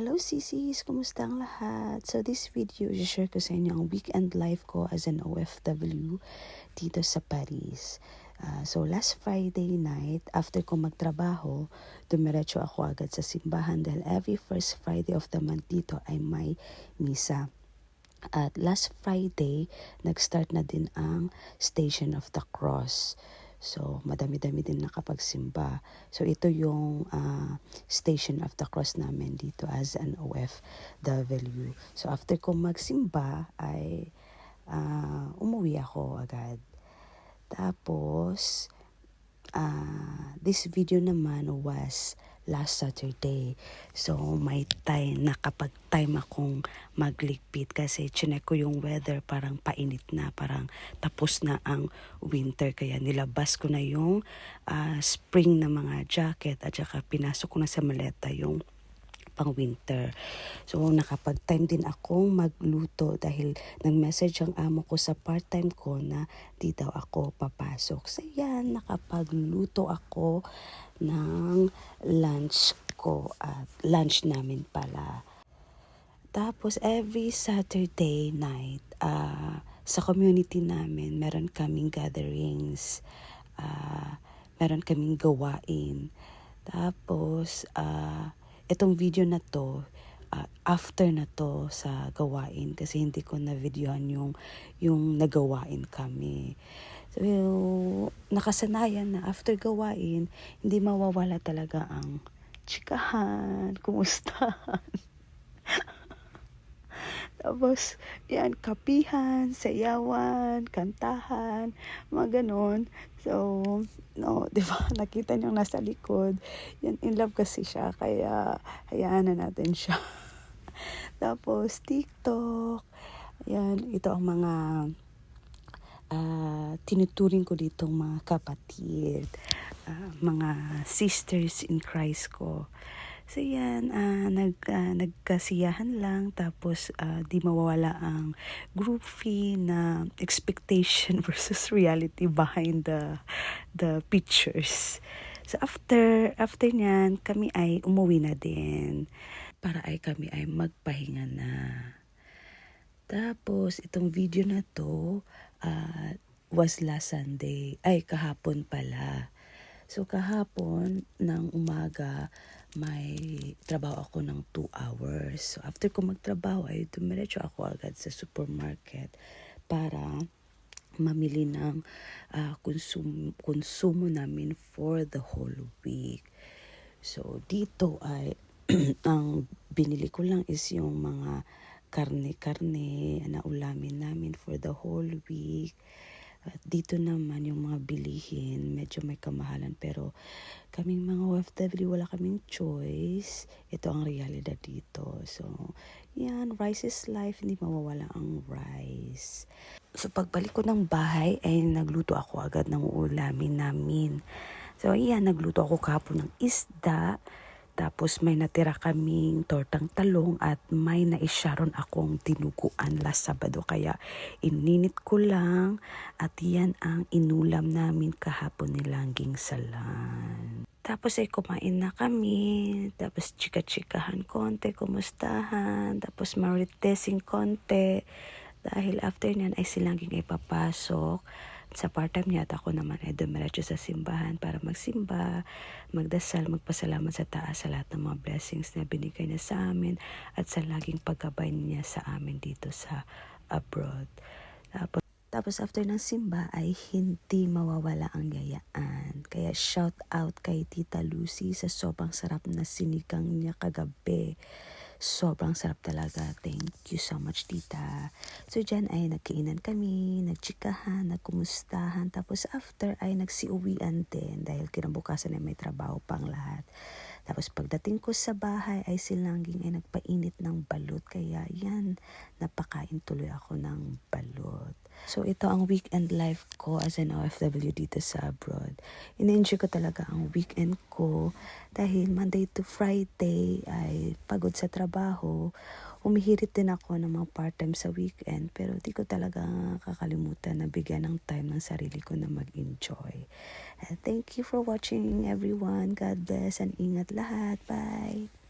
Hello sisis! Kumusta ang lahat? So this video, i-share ko sa inyo ang weekend life ko as an OFW dito sa Paris. So last Friday night, after ko magtrabaho, dumiretso ako agad sa simbahan dahil every first Friday of the month dito ay may misa. At last Friday, nag-start na din ang Station of the Cross. So, madami-dami din nakapagsimba. So, ito yung Station of the Cross namin dito as an OFW. So, after ko magsimba, ay umuwi ako agad. Tapos, this video naman was last Saturday. So, may time, nakapag-time akong magligpit kasi chinek ko yung weather, parang painit na, parang tapos na ang winter. Kaya nilabas ko na yung spring na mga jacket at saka pinasok ko na sa maleta yung pang winter. So, nakapag-time din akong magluto dahil nag-message ang amo ko sa part-time ko na di daw ako papasok. So, yan, nakapagluto ako ng lunch ko at lunch namin pala. Tapos, every Saturday night, sa community namin, meron kaming gatherings, meron kaming gawain. Tapos, itong video na to, after na to sa gawain kasi hindi ko na videohan yung nagawain kami. So, nakasanayan na after gawain, hindi mawawala talaga ang chikahan, kumustahan. Tapos, yan, kapihan, sayawan, kantahan, mga ganon. So, no, di ba, nakita niyong nasa likod, yan, in love kasi siya, kaya hayaan na natin siya. Tapos, TikTok, yan, ito ang mga tinuturing ko ditong mga kapatid, mga sisters in Christ ko. So yan, nagkasiyahan lang, tapos di mawawala ang groupie na expectation versus reality behind the pictures. So after nyan, kami ay umuwi na din para ay kami ay magpahinga na. Tapos itong video na to was last Sunday, kahapon pala. So kahapon ng umaga, may trabaho ako ng 2 hours. So after ko magtrabaho ay dumiretso ako agad sa supermarket para mamili ng konsumo namin for the whole week. So dito ay ang binili ko lang is yung mga karne-karne na ulamin namin for the whole week. At dito naman yung mga bilihin, medyo may kamahalan pero kaming mga OFW wala kaming choice. Ito ang realidad dito. So, yan, rice is life, hindi mawawala ang rice. So, pagbalik ko ng bahay ay nagluto ako agad ng ulamin namin. So, yan, nagluto ako kahapon ng isda. Tapos may natira kaming tortang talong at may naisyaron akong dinuguan last Sabado. Kaya ininit ko lang at yan ang inulam namin kahapon ni Langging Salan. Tapos ay kumain na kami. Tapos chika-chikahan konti, kumustahan. Tapos maritesing konti. Dahil after nyan ay si Langging ay papasok. Sa part-time niya at ako naman ay dumiretso sa simbahan para magsimba, magdasal, magpasalamat sa taas sa lahat ng mga blessings na binigay niya sa amin at sa laging paggabay niya sa amin dito sa abroad. Tapos after ng simba ay hindi mawawala ang yayaan. Kaya shout out kay Tita Lucy sa sobrang sarap na sinigang niya kagabi. Sobrang sarap talaga. Thank you so much, tita. So, dyan ay nagkainan kami, nagchikahan, nagkumustahan. Tapos after ay nagsiuwian din dahil kinabukasan ay may trabaho pang lahat. Tapos pagdating ko sa bahay ay si Langging ay nagpainit ng balut. Kaya yan, napakain tuloy ako ng balut. So, ito ang weekend life ko as an OFW dito sa abroad. In-enjoy ko talaga ang weekend ko dahil Monday to Friday ay pagod sa trabaho. Humihirit din ako ng mga part-time sa weekend pero di ko talaga kakalimutan na bigyan ng time ng sarili ko na mag-enjoy. Thank you for watching everyone. God bless and ingat lahat. Bye!